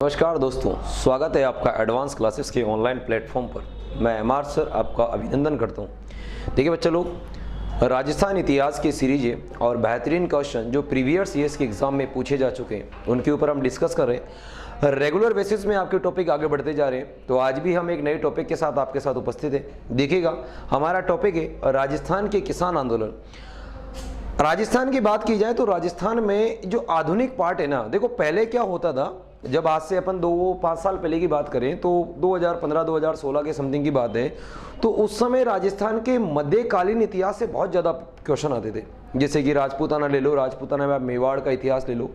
नमस्कार दोस्तों, स्वागत है आपका एडवांस क्लासेस के ऑनलाइन प्लेटफॉर्म पर। मैं एमआर सर आपका अभिनंदन करता हूं। देखिए बच्चे लोग, राजस्थान इतिहास की सीरीज है और बेहतरीन क्वेश्चन जो प्रीवियस ईयर्स के एग्जाम में पूछे जा चुके हैं उनके ऊपर हम डिस्कस कर रहे हैं। रेगुलर बेसिस में आपके टॉपिक आगे बढ़ते जा रहे हैं, तो आज भी हम एक नए टॉपिक के साथ आपके साथ उपस्थित है। देखिएगा, हमारा टॉपिक है राजस्थान के किसान आंदोलन। राजस्थान की बात की जाए तो राजस्थान में जो आधुनिक पार्ट है ना, देखो पहले क्या होता था, जब आज से अपन 2-5 साल पहले की बात करें तो 2015-2016 के समथिंग की बात है, तो उस समय राजस्थान के मध्यकालीन इतिहास से बहुत ज़्यादा क्वेश्चन आते थे। जैसे कि राजपूताना ले लो, राजपूताना में आप मेवाड़ का इतिहास ले लो,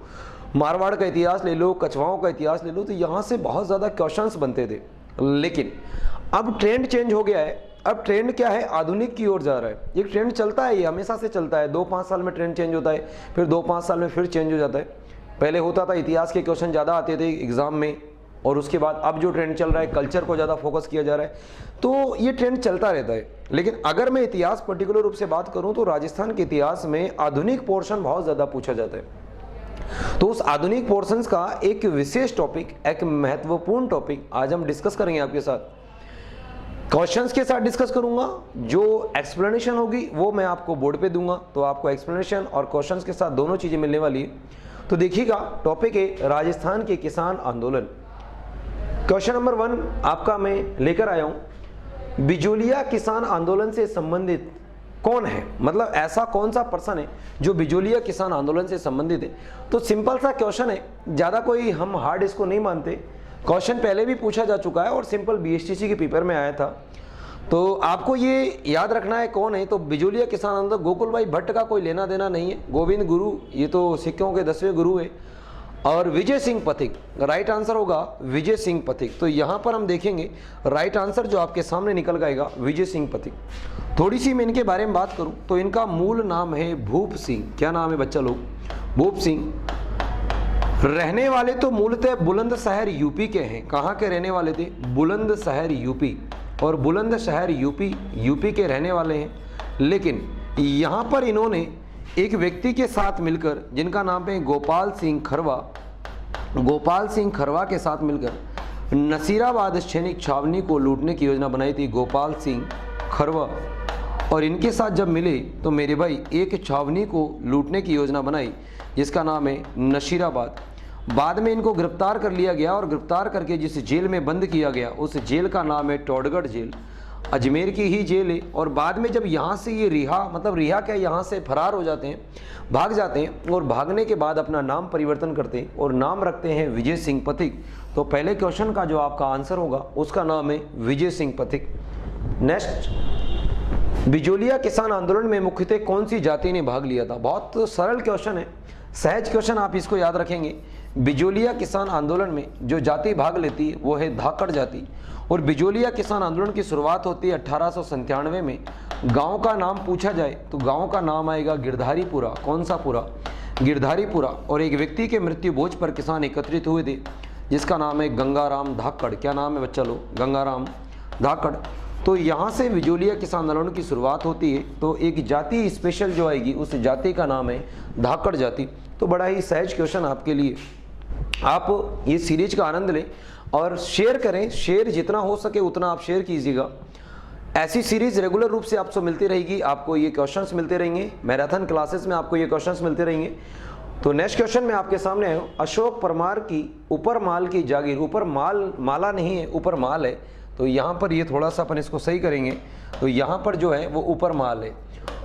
मारवाड़ का इतिहास ले लो, कछवाओं का इतिहास ले लो, तो यहाँ से बहुत ज़्यादा क्वेश्चंस बनते थे। लेकिन अब ट्रेंड चेंज हो गया है। अब ट्रेंड क्या है, आधुनिक की ओर जा रहा है। ये ट्रेंड चलता है, ये हमेशा से चलता है। 2-5 साल में ट्रेंड चेंज होता है, फिर 2-5 साल में फिर चेंज हो जाता है। पहले होता था इतिहास के क्वेश्चन ज़्यादा आते थे एग्जाम में, और उसके बाद अब जो ट्रेंड चल रहा है, कल्चर को ज़्यादा फोकस किया जा रहा है, तो ये ट्रेंड चलता रहता है। लेकिन अगर मैं इतिहास पर्टिकुलर रूप से बात करूँ तो राजस्थान के इतिहास में आधुनिक पोर्शन बहुत ज़्यादा पूछा जाता है। तो उस आधुनिक पोर्शंस का एक विशेष टॉपिक, एक महत्वपूर्ण टॉपिक आज हम डिस्कस करेंगे आपके साथ। क्वेश्चंस के साथ डिस्कस करूंगा, जो एक्सप्लेनेशन होगी वो मैं आपको बोर्ड पे दूंगा, तो आपको एक्सप्लेनेशन और क्वेश्चंस के साथ दोनों चीजें मिलने वाली है। तो देखिएगा, टॉपिक है राजस्थान के किसान आंदोलन। क्वेश्चन नंबर 1 आपका मैं लेकर आया हूं, बिजोलिया किसान आंदोलन से संबंधित कौन है, मतलब ऐसा कौन सा पर्सन है जो बिजोलिया किसान आंदोलन से संबंधित है। तो सिंपल सा क्वेश्चन है, ज्यादा कोई हम हार्ड इसको नहीं मानते। क्वेश्चन पहले भी पूछा जा चुका है और सिंपल बीएसटीसी के पेपर में आया था, तो आपको ये याद रखना है कौन है। तो बिजोलिया किसान आंदोलन गोकुल भाई भट्ट का कोई लेना देना नहीं है। गोविंद गुरु, ये तो सिखों के 10वें गुरु है। और विजय सिंह पथिक, राइट आंसर होगा विजय सिंह पथिक। तो यहाँ पर हम देखेंगे राइट आंसर जो आपके सामने निकल आएगा विजय सिंह पथिक। थोड़ी सी मैं इनके बारे में बात करूँ तो इनका मूल नाम है भूप सिंह। क्या नाम है बच्चा लोग? भूप सिंह। रहने वाले तो मूलतः बुलंदशहर यूपी के हैं। कहाँ के रहने वाले थे? बुलंदशहर यूपी। और बुलंदशहर यूपी के रहने वाले हैं। लेकिन यहाँ पर इन्होंने एक व्यक्ति के साथ मिलकर, जिनका नाम है गोपाल सिंह खरवा के साथ मिलकर नसीराबाद सैनिक छावनी को लूटने की योजना बनाई थी। गोपाल सिंह खरवा और इनके साथ जब मिले तो मेरे भाई एक छावनी को लूटने की योजना बनाई जिसका नाम है नसीराबाद। बाद में इनको गिरफ्तार कर लिया गया और गिरफ्तार करके जिस जेल में बंद किया गया उस जेल का नाम है टोडगढ़ जेल, अजमेर की ही जेल है। और बाद में जब यहाँ से ये रिहा क्या, यहाँ से फरार हो जाते हैं, भाग जाते हैं, और भागने के बाद अपना नाम परिवर्तन करते हैं और नाम रखते हैं विजय सिंह पथिक। तो पहले क्वेश्चन का जो आपका आंसर होगा उसका नाम है विजय सिंह पथिक। नेक्स्ट, बिजोलिया किसान आंदोलन में मुख्यतः कौन सी जाति ने भाग लिया था? बहुत सरल क्वेश्चन है, सहज क्वेश्चन, आप इसको याद रखेंगे। बिजोलिया किसान आंदोलन में जो जाति भाग लेती है वो है धाकड़ जाति। और बिजोलिया किसान आंदोलन की शुरुआत होती है 1897 में। गांव का नाम पूछा जाए तो गांव का नाम आएगा गिरधारीपुरा। कौन सा पुरा? गिरधारीपुरा। और एक व्यक्ति के मृत्यु भोज पर किसान एकत्रित हुए थे जिसका नाम है गंगाराम धाकड़। क्या नाम है बच्चा लोग? गंगाराम धाकड़। तो यहाँ से बिजोलिया किसान आंदोलन की शुरुआत होती है। तो एक जाति स्पेशल जो आएगी उस जाति का नाम है धाकड़ जाति। तो बड़ा ही सहज क्वेश्चन आपके लिए। आप ये सीरीज का आनंद लें और शेयर करें, शेयर जितना हो सके उतना आप शेयर कीजिएगा। ऐसी सीरीज रेगुलर रूप से आपसे मिलती रहेगी, आपको ये क्वेश्चंस मिलते रहेंगे। मैराथन क्लासेस में आपको ये क्वेश्चंस मिलते रहेंगे। तो नेक्स्ट क्वेश्चन में आपके सामने आया हूँ, अशोक परमार की ऊपर माल की जागीर। ऊपर माला नहीं है, ऊपर माल है। तो यहाँ पर ये थोड़ा सा अपन इसको सही करेंगे। तो यहाँ पर जो है वो ऊपर माल है।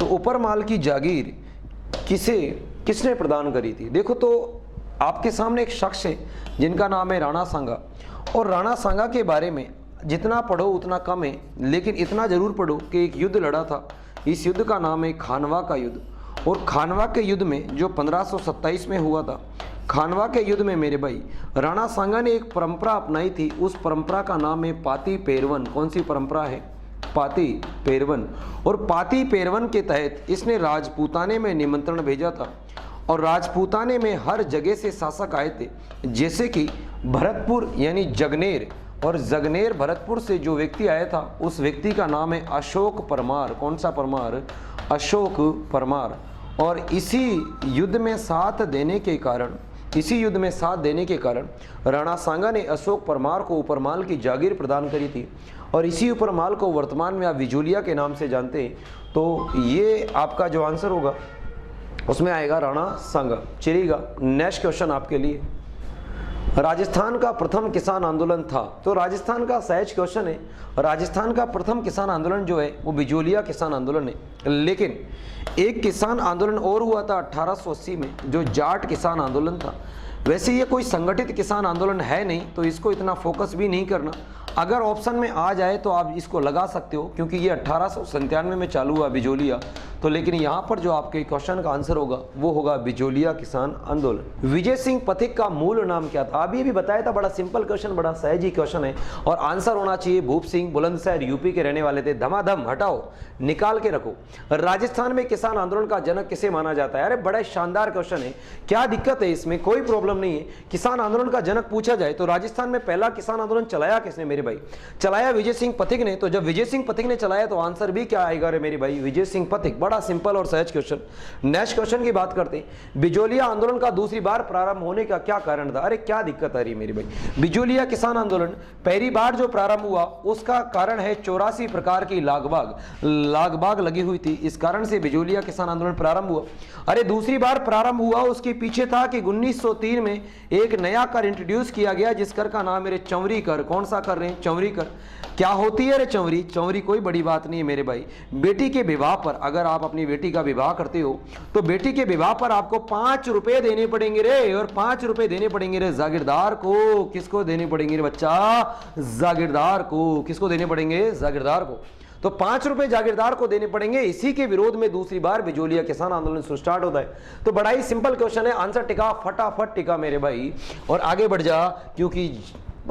तो ऊपर माल की जागीर किसने प्रदान करी थी? देखो, तो आपके सामने एक शख्स है जिनका नाम है राणा सांगा। और राणा सांगा के बारे में जितना पढ़ो उतना कम है, लेकिन इतना जरूर पढ़ो कि एक युद्ध लड़ा था। इस युद्ध का नाम है खानवा का युद्ध। और खानवा के युद्ध में जो 1527 में हुआ था, खानवा के युद्ध में मेरे भाई राणा सांगा ने एक परंपरा अपनाई थी। उस परंपरा का नाम है पाती पेरवन। कौन सी परंपरा है? पाती पेरवन। और पाती पेरवन के तहत इसने राजपूताने में निमंत्रण भेजा था। और राजपूताने में हर जगह से शासक आए थे, जैसे कि भरतपुर यानी जगनेर, और जगनेर भरतपुर से जो व्यक्ति आया था उस व्यक्ति का नाम है अशोक परमार। कौन सा परमार? अशोक परमार। और इसी युद्ध में साथ देने के कारण इसी युद्ध में साथ देने के कारण राणा सांगा ने अशोक परमार को उपरमाल की जागीर प्रदान करी थी और इसी उपरमाल को वर्तमान में आप बिजोलिया के नाम से जानते हैं। तो ये आपका जो आंसर होगा उसमें आएगा राणा सांगा। चलिएगा नेक्स्ट क्वेश्चन आपके लिए, राजस्थान का प्रथम किसान आंदोलन था। तो राजस्थान का सहज क्वेश्चन है। राजस्थान का प्रथम किसान आंदोलन जो है वो बिजोलिया किसान आंदोलन है, लेकिन एक किसान आंदोलन और हुआ था 1880 में जो जाट किसान आंदोलन था। वैसे ये कोई संगठित किसान आंदोलन है नहीं, तो इसको इतना फोकस भी नहीं करना। अगर ऑप्शन में आ जाए तो आप इसको लगा सकते हो, क्योंकि ये 1897 में चालू हुआ बिजोलिया। तो लेकिन यहाँ पर जो आपके क्वेश्चन का आंसर होगा वो होगा बिजोलिया किसान आंदोलन। विजय सिंह पथिक का मूल नाम क्या था? अभी बताया था, बड़ा सिंपल क्वेश्चन, बड़ा सहज ही क्वेश्चन है और आंसर होना चाहिए भूप सिंह, बुलंदशहर यूपी के रहने वाले थे। धमाधम हटाओ, निकाल के रखो। राजस्थान में किसान आंदोलन का जनक किसे माना जाता है? अरे बड़ा शानदार क्वेश्चन है, क्या दिक्कत है इसमें? कोई प्रॉब्लम नहीं है। किसान आंदोलन का जनक पूछा जाए तो राजस्थान में पहला किसान आंदोलन चलाया किसने मेरे भाई? चलाया विजय सिंह पथिक ने। तो जब विजय सिंह पथिक ने चलाया तो आंसर भी क्या आएगा रे मेरे भाई? विजय सिंह पथिक। बड़ा सिंपल और सहज क्वेश्चन। नेक्स्ट क्वेश्चन की बात करते हैं। बिजोलिया आंदोलन का दूसरी बार प्रारंभ होने का क्या कारण था? अरे क्या दिक्कत आ रही मेरे भाई? बिजोलिया किसान आंदोलन पहली बार जो प्रारंभ हुआ उसका कारण है 84 प्रकार की लागबाग लगी हुई थी, इस कारण से बिजोलिया किसान आंदोलन प्रारंभ हुआ। अरे दूसरी बार प्रारंभ हुआ उसके पीछे था कि 1903 में एक नया कर इंट्रोड्यूस किया गया जिस कर का नाम मेरे चौवरी कर। कौन सा कर रहे हैं? चौवरी कर। क्या होती है रे चौवरी? चौवरी कोई बड़ी बात नहीं है मेरे भाई। बेटी के विवाह पर, अगर आप अपनी बेटी का विवाह करते हो तो बेटी के विवाह पर आपको 5 रुपए देने पड़ेंगे रे, और 5 रुपए देने पड़ेंगे रे जागीरदार को। किसको देने पड़ेंगे रे बच्चा? जागीरदार को। किसको देने पड़ेंगे? जागीरदार को। तो 5 रुपए जागीरदार को देने पड़ेंगे। इसी के विरोध में दूसरी बार बिजोलिया किसान आंदोलन स्टार्ट होता है। तो बड़ा ही सिंपल क्वेश्चन है, आंसर टिका, फटाफट टिका मेरे भाई और आगे बढ़ जा, क्योंकि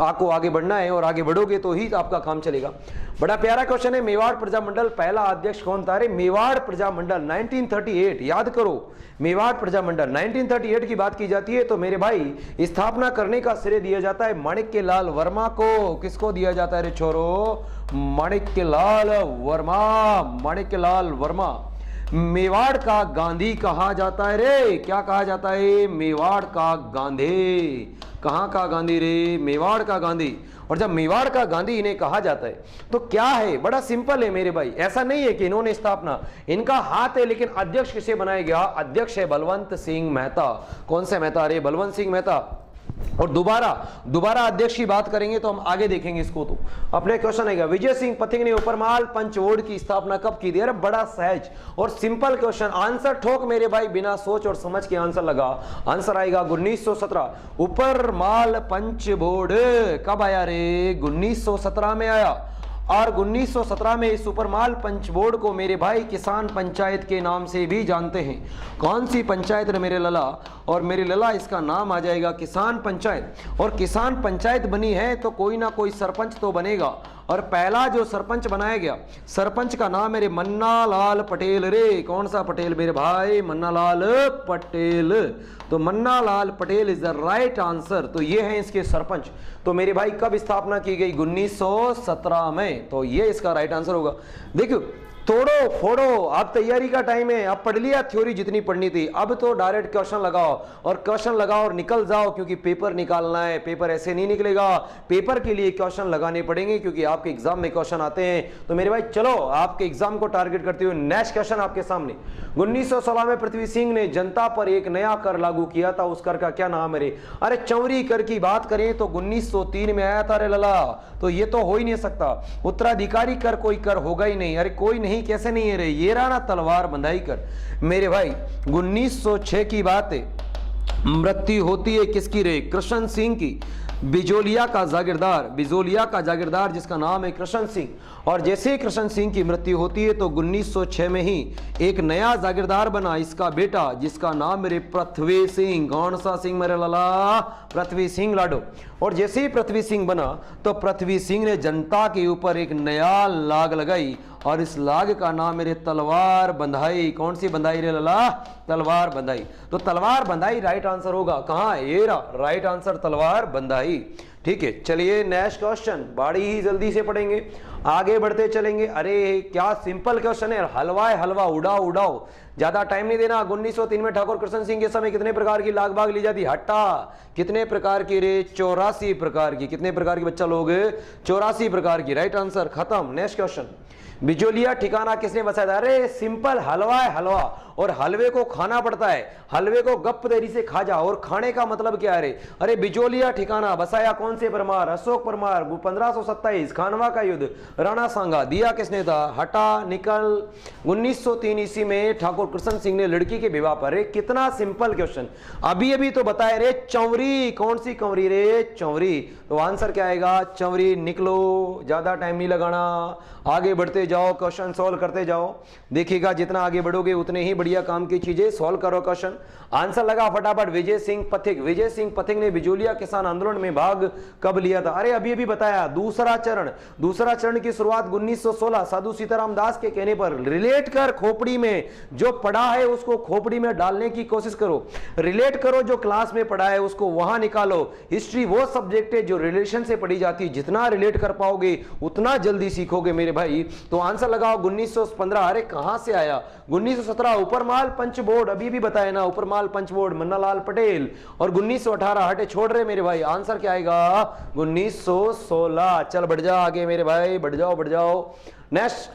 आपको आगे बढ़ना है और आगे बढ़ोगे तो ही आपका काम चलेगा। बड़ा प्यारा क्वेश्चन है, मेवाड़ प्रजामंडल पहला अध्यक्ष कौन था? अरे मेवाड़ प्रजामंडल 1938, याद करो मेवाड़ प्रजामंडल 1938 की बात की जाती है तो मेरे भाई स्थापना करने का श्रेय दिया जाता है माणिक्यलाल वर्मा को। किसको दिया जाता है रे छोरो? माणिक्यलाल वर्मा। माणिक्यलाल वर्मा। मेवाड़ का गांधी कहा जाता है रे। क्या कहा जाता है? मेवाड़ का गांधी। कहां का गांधी रे? मेवाड़ का गांधी। और जब मेवाड़ का गांधी इन्हें कहा जाता है तो क्या है? बड़ा सिंपल है मेरे भाई। ऐसा नहीं है कि इन्होंने स्थापना, इनका हाथ है, लेकिन अध्यक्ष किसे बनाया गया? अध्यक्ष है बलवंत सिंह मेहता। कौन से मेहता रे? बलवंत सिंह मेहता। और दोबारा अध्यक्ष की बात करेंगे तो हम आगे देखेंगे इसको। तो अपने क्वेश्चन आएगा, विजय सिंह पथिक ने उपरमाल पंचवोड़ की स्थापना कब की थी? अरे बड़ा सहज और सिंपल क्वेश्चन, आंसर ठोक मेरे भाई, बिना सोच और समझ के आंसर लगा। आंसर आएगा 1917। उपरमाल पंचवोड़ कब आया रे? 1917 में आया। और 1917 में इस उपरमाल पंचवोड़ को मेरे भाई किसान पंचायत के नाम से भी जानते हैं। कौन सी पंचायत है मेरे लला? और मेरे लला इसका नाम आ जाएगा किसान पंचायत। और किसान पंचायत बनी है तो कोई ना कोई सरपंच तो बनेगा, और पहला जो सरपंच बनाया गया, सरपंच का नाम मेरे मन्नालाल पटेल रे। कौन सा पटेल मेरे भाई? मन्नालाल पटेल। तो Mannalal Patel is the right answer. तो ये है इसके सरपंच। तो मेरे भाई कब स्थापना की गई? 1917 में। तो ये इसका राइट आंसर होगा। देखो तोड़ो फोड़ो, अब तैयारी का टाइम है। अब पढ़ लिया थ्योरी जितनी पढ़नी थी, अब तो डायरेक्ट क्वेश्चन लगाओ और क्वेश्चन लगाओ और निकल जाओ, क्योंकि पेपर निकालना है। पेपर ऐसे नहीं निकलेगा, पेपर के लिए क्वेश्चन लगाने पड़ेंगे, क्योंकि आपके एग्जाम में क्वेश्चन आते हैं। तो मेरे भाई चलो आपके एग्जाम को टारगेट करते हुए नेक्स्ट क्वेश्चन आपके सामने। 1916 में पृथ्वी सिंह ने जनता पर एक नया कर लागू किया था, उस कर का क्या नाम है रे? अरे चौरी कर की बात करें तो 1903 में आया था रे लला। तो ये तो हो ही नहीं सकता, उत्तराधिकारी कर कोई कर होगा ही नहीं। अरे कोई नहीं, कैसे नहीं है रे? ये रहा ना तलवार बंधाई कर मेरे भाई। 1906 की बात है, मृत्यु होती है किसकी रे? कृष्ण सिंह की। बिजोलिया का जागीरदार जिसका नाम है कृष्ण सिंह। और जैसे ही कृष्ण सिंह की मृत्यु होती है तो 1906 में ही एक नया जागीरदार बना, इसका बेटा, जिसका नाम मेरे पृथ्वी सिंह। कौन सा सिंह मेरे लला? पृथ्वी सिंह लाडो। और जैसे ही पृथ्वी सिंह बना तो पृथ्वी सिंह ने जनता के ऊपर एक नया लाग लगाई, और इस लाग का नाम मेरे तलवार बंधाई। कौन सी बंधाई रे लला? तलवार बंधाई। तो तलवार बंधाई राइट आंसर होगा। कहां? ये रहा राइट आंसर, तलवार बंधाई। ठीक है, चलिए नेक्स्ट क्वेश्चन बड़ी ही जल्दी से पढ़ेंगे, आगे बढ़ते चलेंगे। अरे क्या सिंपल क्वेश्चन है, हलवा है हलवा, उड़ाओ उड़ाओ, ज्यादा टाइम नहीं देना। 1903 में ठाकुर कृष्ण सिंह के समय कितने प्रकार की लाग बाग ली जाती? हट्टा, कितने प्रकार की रे? 84 प्रकार की। कितने प्रकार की बच्चा लोग? 84 प्रकार की। राइट आंसर, खत्म। नेक्स्ट क्वेश्चन, बिजोलिया ठिकाना किसने बसाया था? अरे सिंपल, हलवा है हलवा, और हलवे को खाना पड़ता है, हलवे को गप देरी से खा जा, और खाने का मतलब क्या है? अरे बिजोलिया ठिकाना बसाया कौन से परमार? अशोक परमार। 1527 खानवा का युद्ध, राणा सांगा। दिया किसने था? हटा, निकल। 1903 ईस्वी में ठाकुर कृष्ण सिंह ने लड़की के विवाह पर। कितना सिंपल क्वेश्चन, अभी अभी तो बताया रे, चौरी। कौन सी कंवरी रे? चौरी। तो आंसर क्या आएगा? चौरी। निकलो, ज्यादा टाइम नहीं लगाना, आगे बढ़ते जाओ, क्वेश्चन सॉल्व करते जाओ। देखिएगा जितना आगे बढ़ोगे उतने ही बढ़िया काम की चीजें सॉल्व करो। क्वेश्चन आंसर लगा फटाफट। विजय सिंह पथिक। विजय सिंह पथिक ने बिजोलिया किसान आंदोलन में भाग कब लिया था? अरे अभी अभी बताया, दूसरा चरण। दूसरा चरण की शुरुआत 1916 साधु सीताराम दास के कहने पर। रिलेट कर, खोपड़ी में जो पढ़ा है उसको खोपड़ी में डालने की कोशिश करो, रिलेट करो, जो क्लास में पढ़ा है उसको वहां निकालो। हिस्ट्री वो सब्जेक्ट है जो रिलेशन से पढ़ी जाती है, जितना रिलेट कर पाओगे उतना जल्दी सीखोगे मेरे भाई। तो आंसर लगाओ 1915। अरे कहां से आया? 1917 उपरमाल पंच बोर्ड, अभी भी बताया ना, उपरमाल पंच बोर्ड, मन्नालाल पटेल। और 1918 हटे छोड़ रहे मेरे भाई, आंसर क्या आएगा? 1916। चल बढ़ जा आगे मेरे भाई, बढ़ जाओ बढ़ जाओ। नेक्स्ट,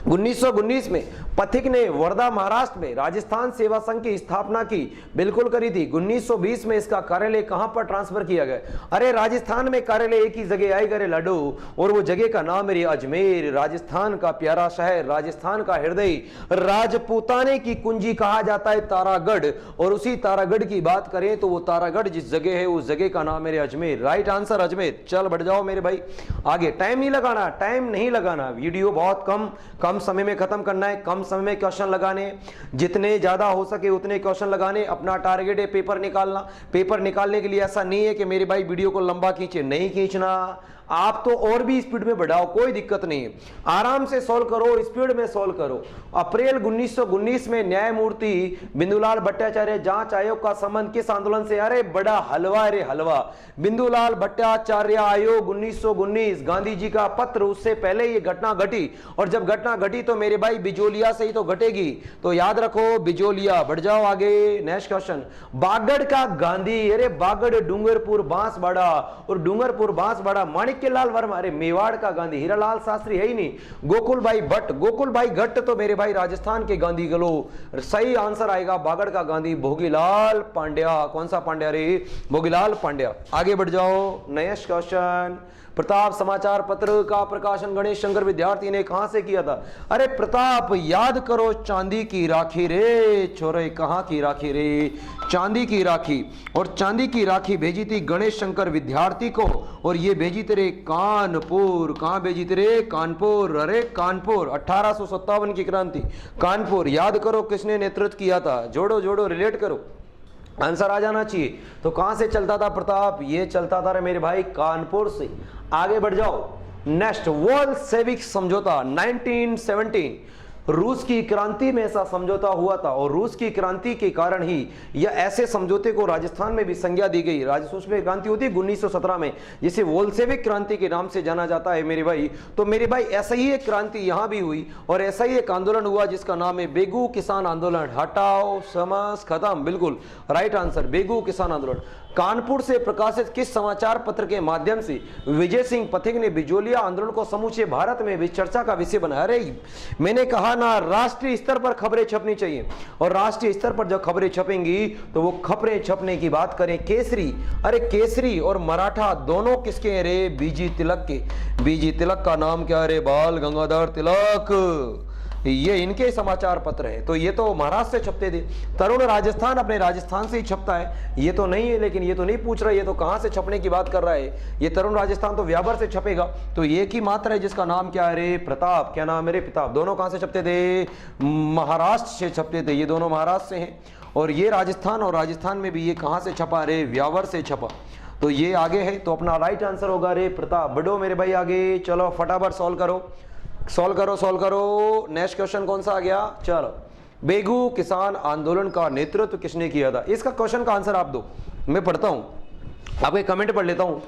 1919 में पथिक ने वर्धा महाराष्ट्र में राजस्थान सेवा संघ की स्थापना की, बिल्कुल करी थी। 1920 में इसका कार्यालय कहां पर ट्रांसफर किया गया? अरे राजस्थान में कार्यालय एक ही जगह आई करे लाडो, और वो जगह का नाम है अजमेर। राजस्थान का प्यारा शहर, राजस्थान का हृदय, राजपूताने की कुंजी कहा जाता है तारागढ़। और उसी तारागढ़ की बात करें तो वो तारागढ़ जिस जगह है उस जगह का नाम है अजमेर। Right answer Ajmer. चल बढ़ जाओ मेरे भाई आगे। टाइम नहीं लगाना, टाइम नहीं लगाना, वीडियो बहुत कम समय में खत्म करना है, कम समय में क्वेश्चन लगाने, जितने ज्यादा हो सके उतने क्वेश्चन लगाने। अपना टारगेट है पेपर निकालना। पेपर निकालने के लिए ऐसा नहीं है कि मेरे भाई वीडियो को लंबा खींचे, नहीं खींचना, आप तो और भी स्पीड में बढ़ाओ, कोई दिक्कत नहीं है, आराम से सॉल्व करो, स्पीड में सॉल्व करो। अप्रैल 1919 में न्यायमूर्ति बिंदुलाल भट्टाचार्य जांच आयोग का संबंध किस आंदोलन से? अरे बड़ा हलवा, अरे हलवा। बिंदुलाल भट्टाचार्य आयोग 1919, गांधी जी का पत्र, उससे पहले ये घटना घटी, और जब घटना घटी तो मेरे भाई बिजोलिया से ही तो घटेगी, तो याद रखो बिजोलिया। बढ़ जाओ आगे। नेक्स्ट क्वेश्चन, बागड़ का गांधी। अरे बागड़ डूंगरपुर बांसवाड़ा, और डूंगरपुर बांसवाड़ा माणिक के लाल वर्मा। अरे मेवाड़ का गांधी हीरालाल शास्त्री है ही नहीं। गोकुल भाई भट्ट, गोकुल भाई भट्ट तो मेरे भाई राजस्थान के गांधी गलो। सही आंसर आएगा बागड़ का गांधी भोगीलाल पांड्या। कौन सा पांड्या रे? भोगीलाल पांड्या। आगे बढ़ जाओ। नेक्स्ट क्वेश्चन, प्रताप समाचार पत्र का प्रकाशन गणेश शंकर विद्यार्थी ने कहां से किया था? अरे प्रताप याद करो, चांदी की राखी रे छोरे, कहां की राखी रे? चांदी की राखी। और चांदी की राखी भेजी थी गणेश शंकर विद्यार्थी को, और ये भेजी तेरे कानपुर। कहां भेजी तेरे? कानपुर। अरे कानपुर, 1857 की क्रांति, कानपुर। याद करो किसने नेतृत्व किया था? जोड़ो जोड़ो, रिलेट करो, आंसर आ जाना चाहिए। तो कहां से चलता था प्रताप? ये चलता था मेरे भाई कानपुर से। आगे बढ़ जाओ। नेक्स्ट, वर्ल्ड सेविक समझौता 1917। रूस की क्रांति में ऐसा समझौता हुआ था, और रूस की क्रांति के कारण ही या ऐसे समझौते को राजस्थान में भी संज्ञा दी गई। राजस्थान में क्रांति होती है 1917 में, जिसे वोल्शेविक क्रांति के नाम से जाना जाता है मेरे भाई। तो मेरे भाई ऐसा ही एक क्रांति यहां भी हुई, और ऐसा ही एक आंदोलन हुआ जिसका नाम है बेगू किसान आंदोलन। हटाओ, समझ, खत्म, बिल्कुल राइट आंसर, बेगू किसान आंदोलन। कानपुर से प्रकाशित किस समाचार पत्र के माध्यम से विजय सिंह पथिक ने बिजोलिया आंदोलन को समूचे भारत में भी चर्चा का विषय बनाया? अरे मैंने कहा ना, राष्ट्रीय स्तर पर खबरें छपनी चाहिए, और राष्ट्रीय स्तर पर जब खबरें छपेंगी तो वो खबरें छपने की बात करें। केसरी, अरे केसरी और मराठा दोनों किसके? अरे बीजी तिलक के। बीजी तिलक का नाम क्या? अरे बाल गंगाधर तिलक। ये इनके समाचार पत्र है, तो ये तो महाराष्ट्र से छपते थे। तरुण राजस्थान अपने राजस्थान से ही छपता है, ये तो नहीं है, लेकिन ये तो नहीं पूछ रहा है, ये तो कहां से छपने की बात कर रहा है। ये तरुण राजस्थान तो व्यावर से छपेगा, तो एक ही मात्र है जिसका नाम क्या है? रे प्रताप। क्या नाम है रे? प्रताप। दोनों कहां से छपते थे? महाराष्ट्र से छपते थे, ये दोनों महाराष्ट्र से हैं। और ये राजस्थान, और राजस्थान में भी ये कहां से छपा? रे व्यावर से छपा। तो ये आगे है, तो अपना राइट आंसर होगा रे प्रताप। बढ़ो मेरे भाई आगे, चलो फटाफट सॉल्व करो, सॉल्व करो, सॉल्व करो। नेक्स्ट क्वेश्चन कौन सा आ गया? चलो, बेगू किसान आंदोलन का नेतृत्व किसने किया था? इसका क्वेश्चन का आंसर आप दो, मैं पढ़ता हूं, आपके कमेंट पढ़ लेता हूं।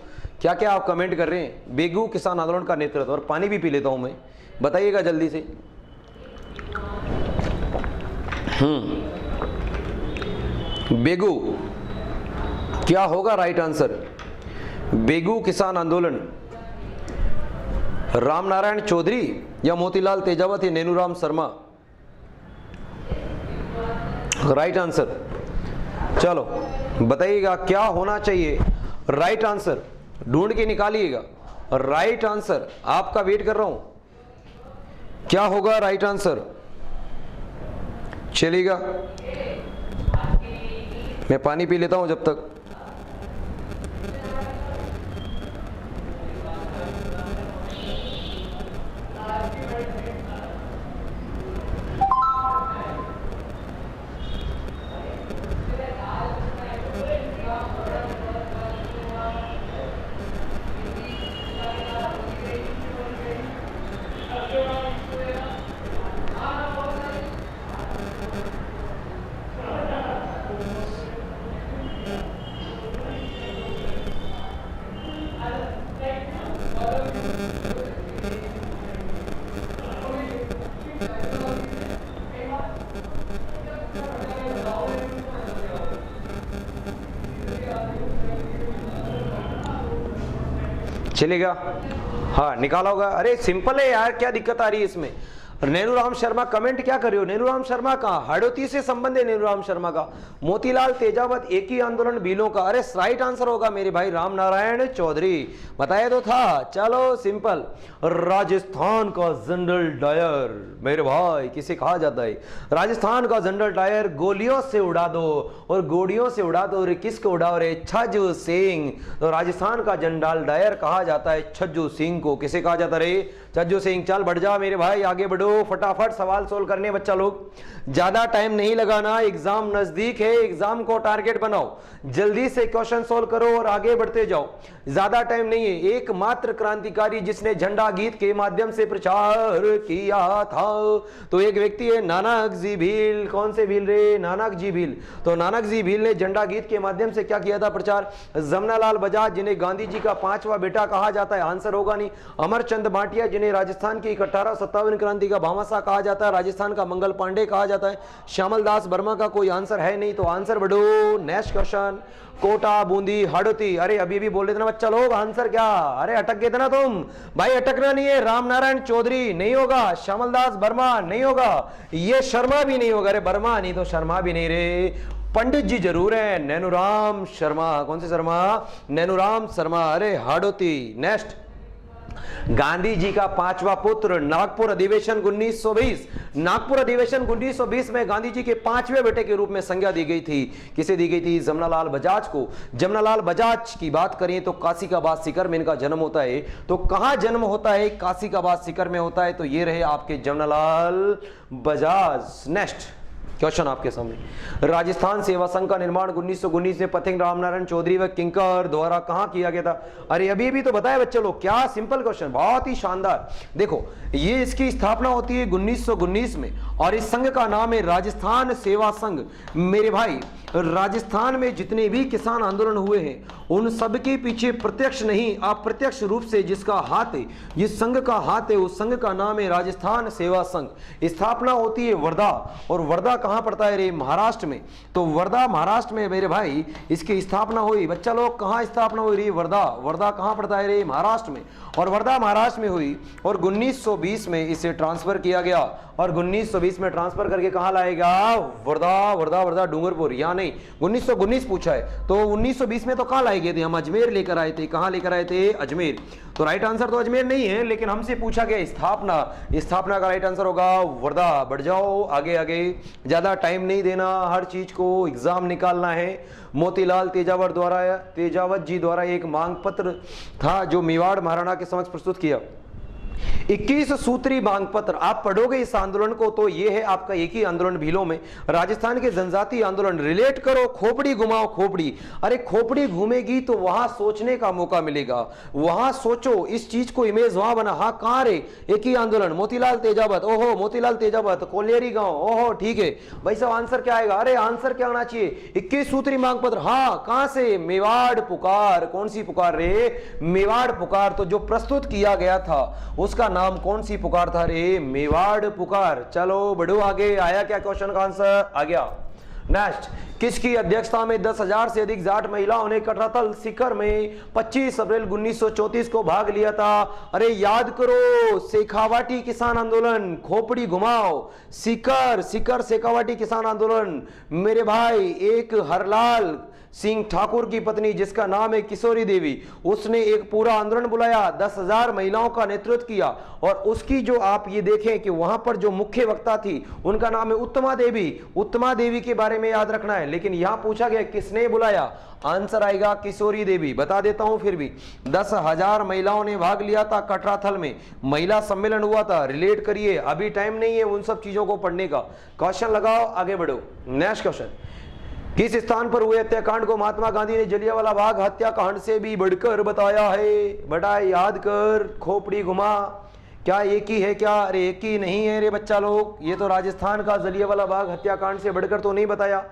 क्या क्या आप कमेंट कर रहे हैं? बेगू किसान आंदोलन का नेतृत्व, और पानी भी पी लेता हूं मैं, बताइएगा जल्दी से। बेगू क्या होगा राइट आंसर? बेगू किसान आंदोलन, राम नारायण चौधरी या मोतीलाल तेजावत या नेनूराम शर्मा? राइट आंसर, चलो बताइएगा क्या होना चाहिए राइट आंसर, ढूंढ के निकालिएगा। राइट आंसर आपका वेट कर रहा हूं, क्या होगा राइट आंसर? चलिएगा, मैं पानी पी लेता हूं जब तक। चलेगा, हाँ निकाला होगा। अरे सिंपल है यार, क्या दिक्कत आ रही है इसमें? नेनूराम शर्मा कमेंट क्या कर रहे हो? नेनूराम शर्मा का हाड़ोती से संबंध है, नेनूराम शर्मा का। मोतीलाल तेजावत एक ही आंदोलन बिलों का। अरे राइट आंसर होगा मेरे भाई राम नारायण चौधरी, बताया तो था। चलो सिंपल, राजस्थान का जनरल डायर मेरे भाई किसे कहा जाता है? राजस्थान का जनरल डायर गोलियों से उड़ा दो और गोलियों से उड़ा दो रे, किसको उड़ाओ रे? छज्जू सिंह। तो राजस्थान का जनरल डायर कहा जाता है छज्जू सिंह को। किसे कहा जाता रे? छज्जू सिंह। चल बढ़ जा मेरे भाई, आगे बढ़ो, फटाफट सवाल सोल्व करने बच्चा लोग, ज्यादा टाइम नहीं लगाना, एग्जाम नजदीक है, एग्जाम को टारगेट बनाओ, जल्दी से क्वेश्चन सोल्व करो और आगे बढ़ते जाओ, ज्यादा टाइम नहीं है। एकमात्र क्रांतिकारी जिसने झंडा गीत के माध्यम से प्रचार किया था तो एक व्यक्ति है नानक जी भील। कौन से भील रे? नानक जी भील। तो नानक जी भील ने झंडा गीत के माध्यम से क्या किया था? प्रचार। जमनालाल बजाज जिन्हें गांधी जी का पांचवा बेटा कहा जाता है, आंसर होगा नहीं। अमरचंद भाटिया जिन्हें राजस्थान की 1857 क्रांति का भामाशाह कहा जाता है, राजस्थान का मंगल पांडे कहा जाता है। श्यामल दास वर्मा का कोई आंसर है नहीं, तो आंसर बढ़ो। Next question, Kota, Bundi, Hadoti. अरे अभी भी बोल रहे थे ना बच्चा लोग, आंसर क्या? अरे अटक गए थे ना तुम भाई, अटकना नहीं है। राम नारायण चौधरी नहीं होगा, श्यामल दास वर्मा नहीं होगा, ये शर्मा भी नहीं होगा। अरे वर्मा नहीं तो शर्मा भी नहीं रे, पंडित जी जरूर है, नैनूराम शर्मा। कौन से शर्मा? नैनूराम शर्मा। अरे हाड़ोती। नेक्स्ट, गांधी जी का पांचवा पुत्र, नागपुर अधिवेशन 1920। नागपुर अधिवेशन 1920 में गांधी जी के पांचवें बेटे के रूप में संज्ञा दी गई थी। किसे दी गई थी? जमनालाल बजाज को। जमनालाल बजाज की बात करें तो कासिकाबाद सीकर में इनका जन्म होता है। तो कहां जन्म होता है? कासिकाबाद सीकर में होता है। तो ये रहे आपके जमनालाल बजाज। नेक्स्ट क्वेश्चन आपके सामने, राजस्थान सेवा संघ का निर्माण 1919 में पथिक रामनारायण चौधरी व किंकर द्वारा कहां किया गया था? अरे अभी भी तो बताया बच्चे लोग, क्या सिंपल क्वेश्चन, बहुत ही शानदार। देखो ये इसकी स्थापना होती है 1919 में और इस संघ का नाम है राजस्थान सेवा संघ। मेरे भाई राजस्थान में जितने भी किसान आंदोलन हुए हैं उन सब के पीछे प्रत्यक्ष नहीं अप्रत्यक्ष रूप से जिसका हाथ है, जिस संघ का हाथ है, उस संघ का नाम है राजस्थान सेवा संघ। स्थापना होती है वर्धा, और वर्धा कहां पड़ता है रे? महाराष्ट्र में। तो वर्धा महाराष्ट्र में मेरे भाई इसकी स्थापना हुई। बच्चा लोग कहां स्थापना हुई रे? वर्धा। वर्धा कहां पड़ता है रे? महाराष्ट्र में। और वर्धा महाराष्ट्र में हुई और 1920 में इसे ट्रांसफर किया गया और 1920 में ट्रांसफर करके कहां लाएगा? वर्धा। वर्धा वर्धा डूंगरपुर, यहां नहीं, 1919 पूछा है तो 1920 में तो कहां लाए गए थे? हम अजमेर लेकर आए थे। कहां लेकर आए थे? अजमेर। तो राइट आंसर तो अजमेर नहीं है, लेकिन हमसे पूछा गया स्थापना, स्थापना का राइट आंसर होगा वर्धा। बढ़ जाओ आगे आगे, ज्यादा टाइम नहीं देना, हर चीज को एग्जाम निकालना है। मोतीलाल तेजावत जी द्वारा एक मांग पत्र था जो मेवाड़ महाराणा के समक्ष प्रस्तुत किया। 21 सूत्री मांग पत्र, आप पढ़ोगे इस आंदोलन को तो ये है आपका एक ही आंदोलन भीलों में, राजस्थान के जनजातीय आंदोलन। रिलेट करो, खोपड़ी घुमाओ खोपड़ी, अरे खोपड़ी घूमेगी तो वहां सोचने का मौका मिलेगा, वहां सोचो, इस चीज को इमेज वहां बना। हाँ कहां रे, एक ही आंदोलन, मोतीलाल तेजावत, ओहो मोतीलाल तेजावत, कोलियरी गांव, ओहो ठीक है भाई साहब। आंसर क्या आएगा, अरे आंसर क्या आना चाहिए, 21 सूत्री मांग पत्र। हाँ कहां से, मेवाड़ पुकार। कौन सी पुकार रे, मेवाड़ पुकार। तो जो प्रस्तुत किया गया था उसका नाम कौन सी पुकार था रे, मेवाड़ पुकार। चलो बढ़ो आगे, आया क्या क्वेश्चन का आंसर, आ गया। नेक्स्ट, किसकी अध्यक्षता में 10,000 से अधिक जाट महिलाओं ने कटरातल शिखर में 25 अप्रैल 1934 को भाग लिया था। अरे याद करो, शेखावाटी किसान आंदोलन, खोपड़ी घुमाओ, शिखर शिखर शेखावाटी किसान आंदोलन। मेरे भाई एक हरलाल सिंह ठाकुर की पत्नी जिसका नाम है किशोरी देवी, उसने एक पूरा आंदोलन बुलाया, 10,000 महिलाओं का नेतृत्व किया। और उसकी जो आप ये देखें कि वहां पर जो मुख्य वक्ता थी उनका नाम है उत्तमा देवी। उत्तमा देवी के बारे में याद रखना है, लेकिन यहां पूछा गया किसने बुलाया, आंसर आएगा किशोरी देवी। बता देता हूं फिर भी, 10,000 महिलाओं ने भाग लिया था कटराथल में, महिला सम्मेलन हुआ था। रिलेट करिए, अभी टाइम नहीं है उन सब चीजों को पढ़ने का। क्वेश्चन लगाओ, आगे बढ़ो। नेक्स्ट क्वेश्चन, किस स्थान पर हुए हत्याकांड को महात्मा गांधी ने जलियांवाला बाग हत्याकांड से भी बढ़कर बताया है। बेटा याद कर, खोपड़ी घुमा। क्या एक ही है क्या, अरे एक ही नहीं है रे बच्चा लोग, ये तो राजस्थान का जलियांवाला बाग हत्याकांड से बढ़कर तो नहीं बताया,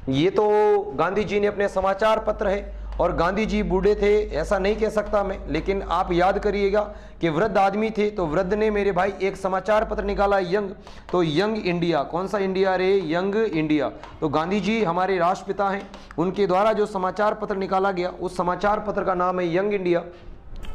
ये तो गांधी जी ने अपने समाचार पत्र है। और गांधी जी बूढ़े थे ऐसा नहीं कह सकता मैं, लेकिन आप याद करिएगा कि वृद्ध आदमी थे, तो वृद्ध ने मेरे भाई एक समाचार पत्र निकाला यंग, तो यंग इंडिया। कौन सा इंडिया रे, यंग इंडिया। तो गांधी जी हमारे राष्ट्रपिता हैं, उनके द्वारा जो समाचार पत्र निकाला गया उस समाचार पत्र का नाम है यंग इंडिया।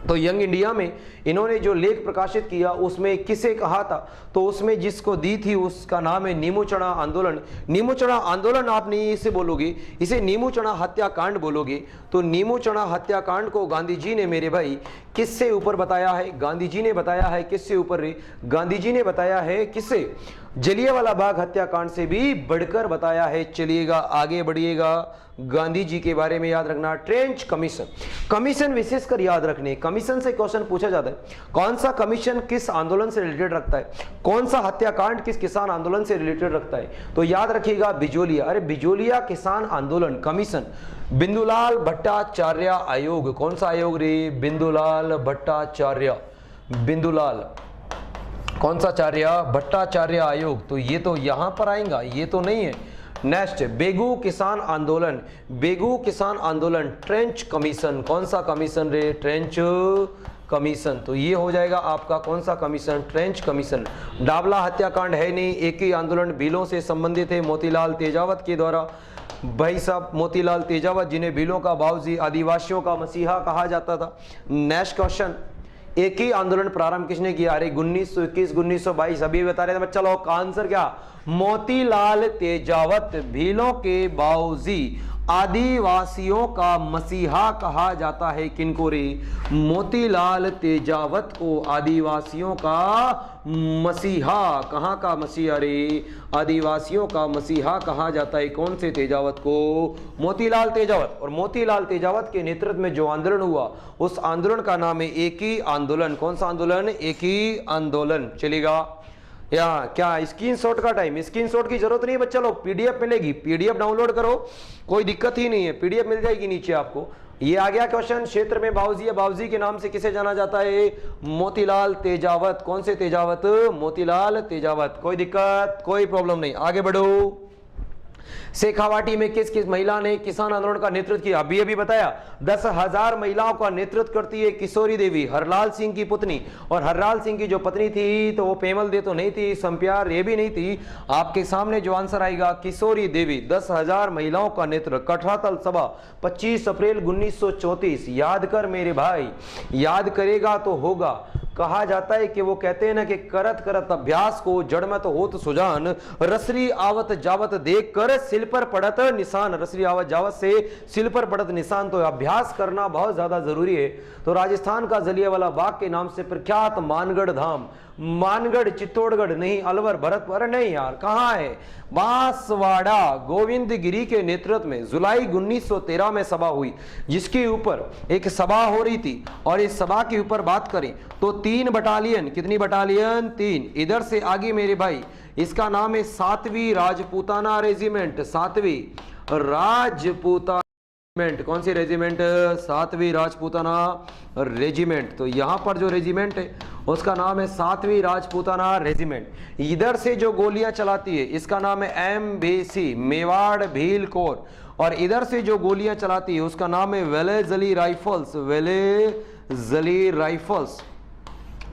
तो यंग इंडिया में इन्होंने जो लेख प्रकाशित किया उसमें किसे कहा था, तो उसमें जिसको दी थी उसका नाम है नीमू चढ़ा आंदोलन। नीमू चढ़ा आंदोलन आप नहीं इसे बोलोगे, इसे नीमू चढ़ा हत्याकांड बोलोगे। तो नीमू चढ़ा हत्याकांड को गांधी जी ने मेरे भाई किससे ऊपर बताया है, गांधी जी ने बताया है किससे ऊपर रे, गांधी जी ने बताया है किससे, जलियांवाला बाग हत्याकांड से भी बढ़कर बताया है। चलिएगा आगे बढ़िएगा, गांधी जी के बारे में याद रखना। ट्रेंच कमीशन, कमीशन विशेषकर याद रखने, कमीशन से क्वेश्चन पूछा जाता है, कौन सा कमीशन किस आंदोलन से रिलेटेड रखता है, कौन सा हत्याकांड किस किसान आंदोलन से रिलेटेड रखता है। तो याद रखिएगा बिजोलिया, अरे बिजोलिया किसान आंदोलन कमीशन। बिंदुलाल भट्टाचार्य आयोग, कौन सा आयोग रे, बिंदुलाल भट्टाचार्य, बिंदुलाल कौन सा चार्य, भट्टाचार्य आयोग। तो ये तो यहां पर आएगा, ये तो नहीं है। नेक्स्ट, बेगू किसान आंदोलन, बेगू किसान आंदोलन ट्रेंच कमीशन, कौन सा कमीशन रे, ट्रेंच कमीशन। तो ये हो जाएगा आपका कौन सा कमीशन, ट्रेंच कमीशन। डाबला हत्याकांड है नहीं, एक ही आंदोलन भीलों से संबंधित है, मोतीलाल तेजावत के द्वारा। भाई साहब मोतीलाल तेजावत जिन्हें भीलों का बाबूजी, आदिवासियों का मसीहा कहा जाता था। नेक्स्ट क्वेश्चन, एक ही आंदोलन प्रारंभ किसने किया, अरे 1921 1922 अभी बता रहे थे बच्चा लोग, का आंसर क्या, मोतीलाल तेजावत। भीलों के बाबूजी, आदिवासियों का मसीहा कहा जाता है किनको रे, मोतीलाल तेजावत को आदिवासियों का मसीहा, कहां का मसीहा रे, आदिवासियों का मसीहा कहा जाता है। कौन से तेजावत को, मोतीलाल तेजावत। और मोतीलाल तेजावत के नेतृत्व में जो आंदोलन हुआ उस आंदोलन का नाम है एक ही आंदोलन। कौन सा आंदोलन, एक ही आंदोलन। चलेगा या क्या स्क्रीनशॉट का टाइम, स्क्रीनशॉट की जरूरत नहीं बच्चा लोग, पीडीएफ मिलेगी, पीडीएफ डाउनलोड करो, कोई दिक्कत ही नहीं है, पीडीएफ मिल जाएगी नीचे आपको। ये आ गया क्वेश्चन, क्षेत्र में बाबूजी, बाबूजी के नाम से किसे जाना जाता है, मोतीलाल तेजावत। कौन से तेजावत, मोतीलाल तेजावत। कोई दिक्कत, कोई प्रॉब्लम नहीं, आगे बढ़ो। शेखावाटी में किस किस महिला ने किसान आंदोलन का नेतृत्व किया, अभी अभी बताया, 10,000 महिलाओं का नेतृत्व करती है किशोरी देवी, हरलाल सिंह की पुत्री। और हरलाल सिंह की जो पत्नी थी तो वो पेमल दे तो नहीं थी, संप्यार ये भी नहीं थी। आपके सामने जो आंसर आएगा किशोरी देवी। 10,000 महिलाओं का नेतृत्व, कटरातल सभा 25 अप्रैल 1934। याद कर मेरे भाई, याद करेगा तो होगा। कहा जाता है कि वो कहते हैं ना कि करत करत अभ्यास को जड़ में तो होत सुजान, रसरी आवत जावत देख कर सिल पर पड़त निशान। रसरी आवत जावत से सिल पर पड़त निशान, तो अभ्यास करना बहुत ज्यादा जरूरी है। तो राजस्थान का जलियांवाला बाग के नाम से प्रख्यात मानगढ़ धाम, मानगढ़ चित्तौड़गढ़ नहीं, अलवर भरतपुर नहीं यार, कहाँ है, बांसवाड़ा। गोविंदगिरी के नेतृत्व में जुलाई 1913 में सभा हुई, जिसके ऊपर एक सभा हो रही थी। और इस सभा के ऊपर बात करें तो 3 बटालियन, कितनी बटालियन, 3। इधर से आगे मेरे भाई इसका नाम है 7वीं राजपूताना रेजिमेंट, 7वीं राजपूताना रेजिमेंट। कौन सी रेजिमेंट, 7वीं राजपूताना रेजिमेंट। तो यहां पर जो रेजिमेंट है उसका नाम है 7वीं राजपूताना रेजिमेंट। इधर से जो गोलियां चलाती है इसका नाम है MBC, मेवाड़ भील कोर। और इधर से जो गोलियां चलाती है उसका नाम है Wellesley rifles, Wellesley rifles.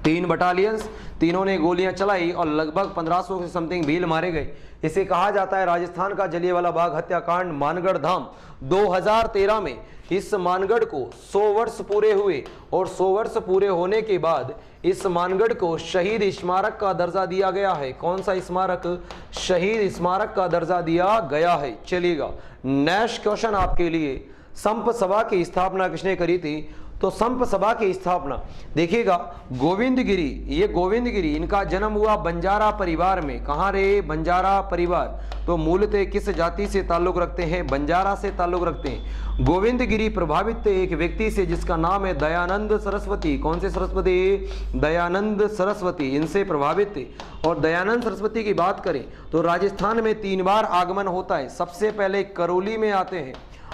3 battalions, तीनों ने गोलियां चलाई और लगभग 1500 के समथिंग भील मारे गए। इसे कहा जाता है राजस्थान का जलियांवाला बाग हत्याकांड, मानगढ़ धाम। 2013 में इस मानगढ़ को 100 वर्ष पूरे हुए और 100 वर्ष पूरे होने के बाद इस मानगढ़ को शहीद स्मारक का दर्जा दिया गया है। कौन सा स्मारक, शहीद स्मारक का दर्जा दिया गया है। चलिएगा नेक्स्ट क्वेश्चन आपके लिए, संप सभा की स्थापना किसने करी थी। तो संप सभा की स्थापना देखिएगा गोविंदगिरी, ये गोविंदगिरी इनका जन्म हुआ बंजारा परिवार में। कहाँ रे, बंजारा परिवार। तो मूलतः किस जाति से ताल्लुक रखते हैं, बंजारा से ताल्लुक रखते हैं। गोविंदगिरी प्रभावित एक व्यक्ति से जिसका नाम है दयानंद सरस्वती। कौन से सरस्वती, दयानंद सरस्वती, इनसे प्रभावित थे। और दयानंद सरस्वती की बात करें तो राजस्थान में 3 बार आगमन होता है। सबसे पहले करौली में आते हैं,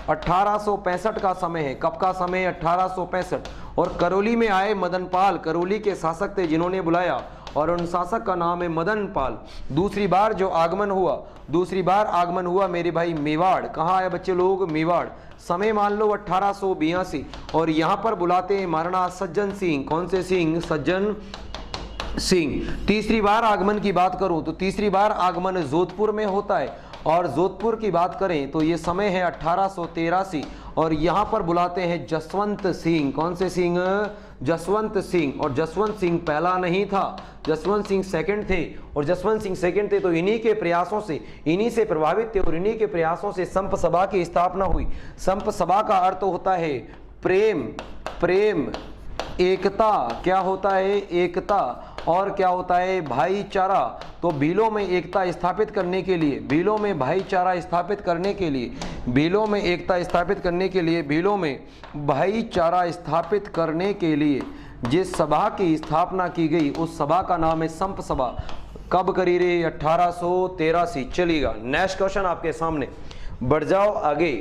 1865 का समय है। कब का समय, 1865। और करौली में आए मदनपाल, करौली के शासक थे जिन्होंने बुलाया, और उन शासक का नाम है मदनपाल। दूसरी बार जो आगमन हुआ, दूसरी बार आगमन हुआ मेरे भाई मेवाड़। कहाँ आए बच्चे लोग, मेवाड़। समय मान लो 1882। और यहाँ पर बुलाते हैं महाराणा सज्जन सिंह। कौन से सिंह, सज्जन सिंह। तीसरी बार आगमन की बात करूं तो तीसरी बार आगमन जोधपुर में होता है। और जोधपुर की बात करें तो ये समय है 1883। और यहाँ पर बुलाते हैं जसवंत सिंह। कौन से सिंह, जसवंत सिंह। और जसवंत सिंह पहला नहीं था, जसवंत सिंह सेकंड थे। और जसवंत सिंह सेकंड थे तो इन्हीं के प्रयासों से, इन्हीं से प्रभावित थे और इन्हीं के प्रयासों से संप सभा की स्थापना हुई। संप सभा का अर्थ होता है प्रेम, प्रेम, एकता। क्या होता है, एकता। और क्या होता है, भाईचारा। तो भीलों में एकता स्थापित करने के लिए, भीलों में भाईचारा स्थापित करने के लिए, भीलों में एकता स्थापित करने के लिए, भीलों में भाईचारा स्थापित करने के लिए जिस सभा की स्थापना की गई उस सभा का नाम है संप सभा। कब करी रे, 1883। चलिएगा नेक्स्ट क्वेश्चन आपके सामने, बढ़ जाओ आगे।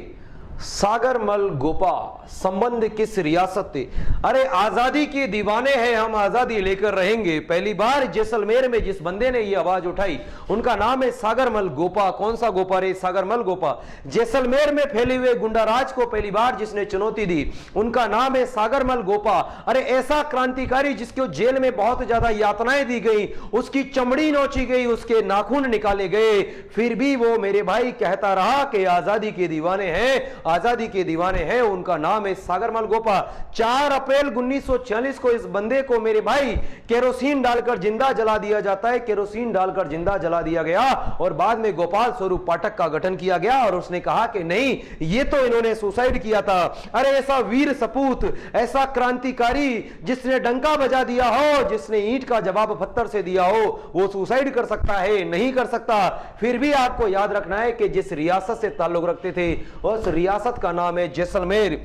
सागरमल गोपा संबंध किस रियासत थे। अरे आजादी के दीवाने हैं हम, आजादी लेकर रहेंगे। पहली बार जैसलमेर में जिस बंदे ने ये आवाज उठाई उनका नाम है सागरमल गोपा। कौन सा गोपा रे, सागरमल गोपा। जैसलमेर में फैले हुए गुंडाराज को पहली बार जिसने चुनौती दी उनका नाम है सागरमल गोपा। अरे ऐसा क्रांतिकारी जिसको जेल में बहुत ज्यादा यातनाएं दी गई, उसकी चमड़ी नोची गई, उसके नाखून निकाले गए, फिर भी वो मेरे भाई कहता रहा कि आजादी के दीवाने हैं, आजादी के दीवाने हैं। उनका नाम है सागरमल गोपा। 4 अप्रैल 1946 को इस बंदे को मेरे भाई केरोसिन डालकर जिंदा जला दिया जाता है, केरोसिन डालकर जिंदा जला दिया गया। और बाद में गोपाल स्वरूप पाठक का गठन किया गया और उसने कहा कि नहीं, ये तो इन्होंने सुसाइड किया था। अरे ऐसा वीर सपूत, ऐसा क्रांतिकारी जिसने डंका बजा दिया हो, जिसने ईंट का जवाब पत्थर से दिया हो, वो सुसाइड कर सकता है, नहीं कर सकता। फिर भी आपको याद रखना है कि जिस रियासत से ताल्लुक रखते थे उस रियासत का नाम है जैसलमेर।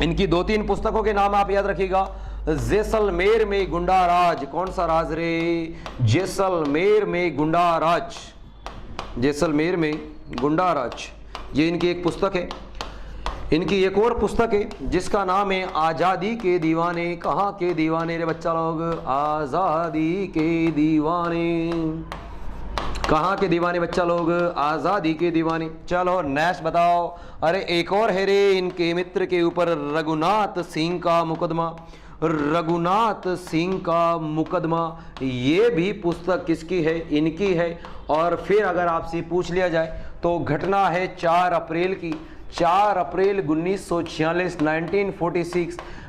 इनकी 2-3 पुस्तकों के नाम आप याद रखिएगा। जैसलमेर में गुंडा राज। कौन सा राज रे, जैसलमेर में गुंडा राज, जैसलमेर में गुंडा राज। ये इनकी एक पुस्तक है। इनकी एक और पुस्तक है जिसका नाम है आजादी के दीवाने। कहाँ के दीवाने रे बच्चा लोग, आजादी के दीवाने। कहाँ के दीवाने बच्चा लोग, आजादी के दीवाने। चलो नेक्स्ट बताओ। अरे एक और है रे इनके मित्र के ऊपर, रघुनाथ सिंह का मुकदमा, रघुनाथ सिंह का मुकदमा। ये भी पुस्तक किसकी है, इनकी है। और फिर अगर आपसे पूछ लिया जाए तो घटना है 4 अप्रैल की, 4 अप्रैल 1946,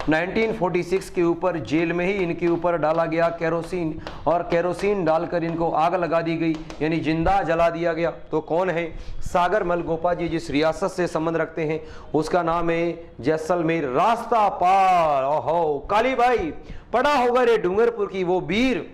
1946 के ऊपर जेल में ही इनके ऊपर डाला गया केरोसिन, और केरोसिन डालकर इनको आग लगा दी गई, यानी जिंदा जला दिया गया। तो कौन है, सागरमल गोपा जी जिस रियासत से संबंध रखते हैं उसका नाम है जैसलमेर। रास्ता पार, ओहो काली भाई, पढ़ा होगा रे डूंगरपुर की वो वीर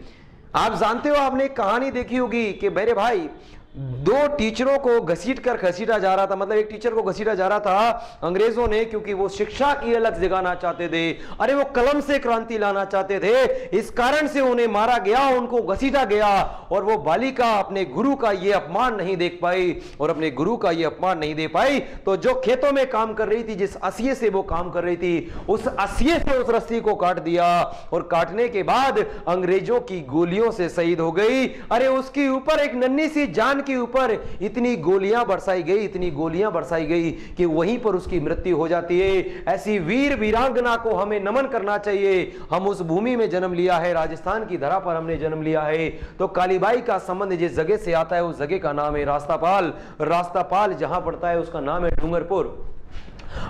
आप जानते हो, आपने एक कहानी देखी होगी कि मेरे भाई दो टीचरों को घसीटा जा रहा था, मतलब एक टीचर को घसीटा जा रहा था अंग्रेजों ने, क्योंकि वो शिक्षा की अलग जगाना चाहते थे। अरे वो कलम से क्रांति लाना चाहते थे, इस कारण से उन्हें मारा गया, उनको घसीटा गया। और वो बालिका अपने गुरु का ये अपमान नहीं देख पाई और अपने गुरु का ये अपमान नहीं दे पाई, तो जो खेतों में काम कर रही थी, जिस असिये से वो काम कर रही थी, उस असिये से उस रस्सी को काट दिया और काटने के बाद अंग्रेजों की गोलियों से शहीद हो गई। अरे उसके ऊपर, एक नन्ही सी जान के ऊपर इतनी गोलियां बरसाई गई, इतनी गोलियां बरसाई गई कि वहीं पर उसकी मृत्यु हो जाती है। ऐसी वीर वीरांगना को हमें नमन करना चाहिए। हम उस भूमि में जन्म लिया है, राजस्थान की धरा पर हमने जन्म लिया है, तो कालीबाई का संबंध जिस जगह से आता है उस जगह का नाम है रास्तापाल। रास्तापाल जहां पड़ता है उसका नाम है डूंगरपुर।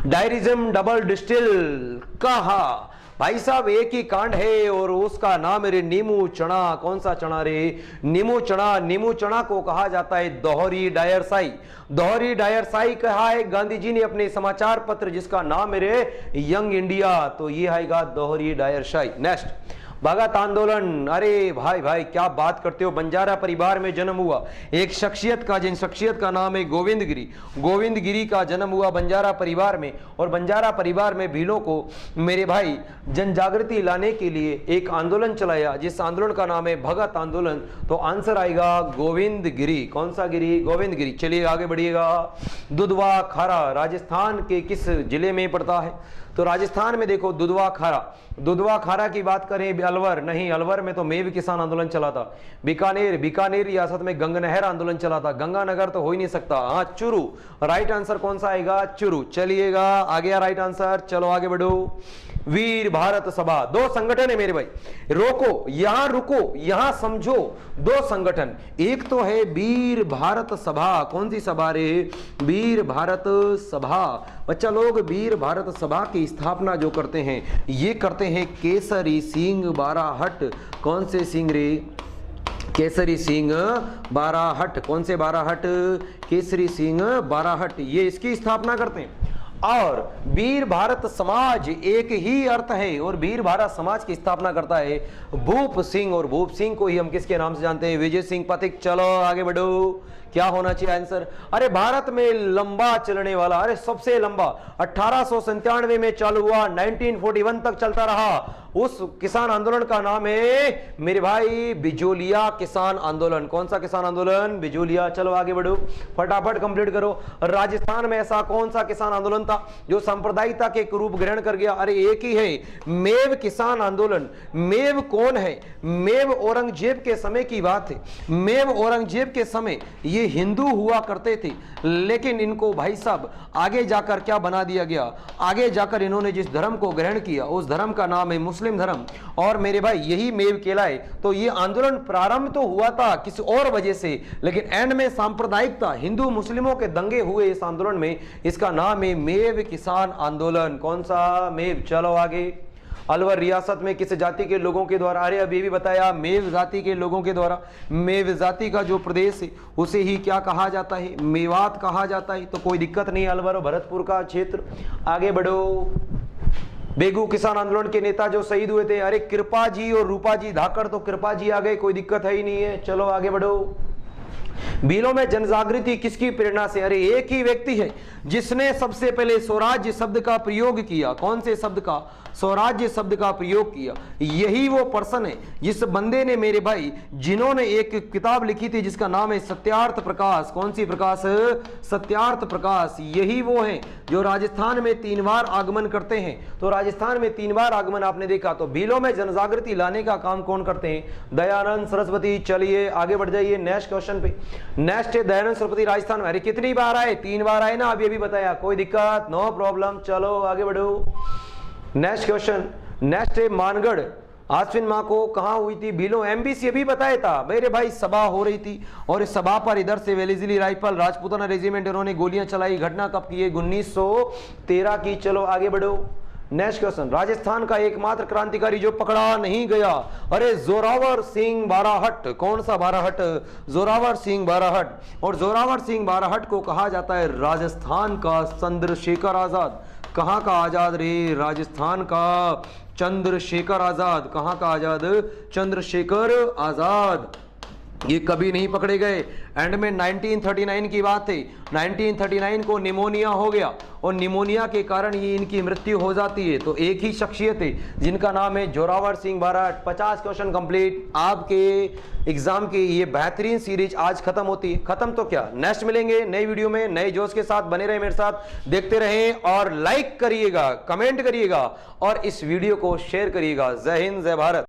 डायरिज्म डबल डिस्टिल कहा भाई साहब, एक ही कांड है और उसका नाम है रे नीमू चना। कौन सा चना रे? नीमू चना। नीमू चना को कहा जाता है दोहरी डायरसाई। दोहरी डायरसाई कहा है गांधी जी ने अपने समाचार पत्र जिसका नाम है रे यंग इंडिया, तो ये आएगा दोहरी डायरसाई। नेक्स्ट, भगत आंदोलन। अरे भाई भाई क्या बात करते हो, बंजारा परिवार में जन्म हुआ एक शख्सियत का, जिन शख्सियत का नाम है गोविंद गिरी। गोविंद गिरी का जन्म हुआ बंजारा परिवार में, और बंजारा परिवार में भीलों को मेरे भाई जन जागृति लाने के लिए एक आंदोलन चलाया, जिस आंदोलन का नाम है भगत आंदोलन। तो आंसर आएगा गोविंद गिरी। कौन सा गिरी? गोविंद गिरी। चलिए आगे बढ़िएगा। दुधवा खारा राजस्थान के किस जिले में पड़ता है? तो राजस्थान में देखो दुधवा खारा। दुधवा खारा की बात करें, अलवर नहीं, अलवर में तो मेव किसान आंदोलन चला था। बीकानेर, बीकानेर रियासत में गंगनहर आंदोलन चला था। गंगानगर तो हो ही नहीं सकता। हाँ, चुरू। राइट आंसर कौन सा आएगा? चुरू। चलिएगा आ गया राइट आंसर। चलो आगे बढ़ो। वीर भारत सभा, दो संगठन है मेरे भाई, रोको यहां, रुको यहां, समझो। दो संगठन, एक तो है वीर भारत सभा। कौन सी सभा रे? वीर भारत सभा। बच्चा लोग, वीर भारत सभा की स्थापना जो करते हैं, ये करते हैं केसरी सिंह बाराहट। कौन से सिंह रे? केसरी सिंह बाराहट। कौन से बाराहट? केसरी सिंह बाराहट, ये इसकी स्थापना करते हैं। और वीर भारत समाज एक ही अर्थ है, और वीर भारत समाज की स्थापना करता है भूप सिंह, और भूप सिंह को ही हम किसके नाम से जानते हैं? विजय सिंह पथिक। चलो आगे बढ़ो। क्या होना चाहिए आंसर? अरे भारत में लंबा चलने वाला, अरे सबसे लंबा 1897 में चालू हुआ, 1941 तक चलता रहा, उस किसान आंदोलन का नाम है मेरे भाई बिजोलिया किसान आंदोलन। कौन सा किसान आंदोलन? बिजोलिया। चलो आगे बढ़ो, फटाफट कंप्लीट करो। राजस्थान में ऐसा कौन सा किसान आंदोलन था जो सांप्रदायिकता के रूप ग्रहण कर गया? अरे एक ही है, मेव किसान आंदोलन। मेव कौन है? मेव औरंगजेब के समय की बात है। मेव औरंगजेब के समय ये हिंदू हुआ करते थे, लेकिन इनको भाई साहब आगे जाकर क्या बना दिया गया? आगे जाकर इन्होंने जिस धर्म को ग्रहण किया उस धर्म का नाम है मुस्लिम धर्म, और मेरे भाई यही मेव कहलाए। तो ये आंदोलन प्रारंभ तो हुआ था किसी और वजह से, लेकिन एंड में सांप्रदायिकता, हिंदू मुस्लिमों के दंगे हुए इस आंदोलन में। इसका नाम है मेव किसान आंदोलन। कौन सा? मेव। चलो आगे। अलवर रियासत में किस जाति के लोगों के द्वारा? अरे अभी भी बताया, मेव जाति के लोगों के द्वारा। मेव जाति का जो प्रदेश है उसे ही क्या कहा जाता है? मेवात कहा जाता है। तो कोई दिक्कत नहीं, अलवर और भरतपुर का क्षेत्र। आगे बढ़ो। बेगू किसान आंदोलन के नेता जो शहीद हुए थे, अरे कृपा जी और रूपा जी धाकड़, तो कृपा जी आ गए, कोई दिक्कत है ही नहीं है। चलो आगे बढ़ो। भीलों में जनजागृति किसकी प्रेरणा से? अरे एक ही व्यक्ति है जिसने सबसे पहले स्वराज्य शब्द का प्रयोग किया। कौन से शब्द का? स्वराज्य शब्द का प्रयोग किया। यही वो पर्सन है जिस बंदे ने मेरे भाई, जिन्होंने एक किताब लिखी थी जिसका नाम है सत्यार्थ प्रकाश। कौन सी प्रकाश? सत्यार्थ प्रकाश। यही वो है जो राजस्थान में 3 बार आगमन करते हैं। तो राजस्थान में 3 बार आगमन आपने देखा। तो भीलों में जनजागृति लाने का काम कौन करते हैं? दयानंद सरस्वती। चलिए आगे बढ़ जाइए नेक्स्ट क्वेश्चन पे। नेक्स्ट है दयानंद सरस्वती राजस्थान में। अरे कितनी बार आए? 3 बार आए ना, अभी बताया, कोई दिक्कत, नो प्रॉब्लम। चलो आगे बढ़ो। Next question. नेक्स्ट है मानगढ़। आश्विन माह को कहां हुई थी? भीलों। एमबीसी अभी बताया था मेरे भाई, सभा हो रही थी और इस सभा पर इधर से वेलेजली राइफल राजपूताना रेजिमेंट इन्होंने गोलियां चलाई। घटना कब की है? 1913 की। चलो आगे बढ़ो। Next question. राजस्थान का एकमात्र क्रांतिकारी जो पकड़ा नहीं गया? अरे जोरावर सिंह बाराहट। कौन सा बाराहट? जोरावर सिंह बाराहट। और जोरावर सिंह बाराहट को कहा जाता है राजस्थान का चंद्रशेखर आजाद। कहाँ का आजाद रे? राजस्थान का चंद्रशेखर आजाद। कहाँ का आजाद? चंद्रशेखर आजाद। ये कभी नहीं पकड़े गए। एंड में 1939 की बात है, 1939 को निमोनिया हो गया और निमोनिया के कारण ही इनकी मृत्यु हो जाती है। तो एक ही शख्सियत है जिनका नाम है जोरावर सिंह बारट। 50 question complete. आपके एग्जाम की ये बेहतरीन सीरीज आज खत्म होती है। खत्म तो क्या, नेक्स्ट मिलेंगे नई वीडियो में नए जोश के साथ। बने रहे मेरे साथ, देखते रहें और लाइक करिएगा, कमेंट करिएगा और इस वीडियो को शेयर करिएगा। जय हिंद, जय भारत।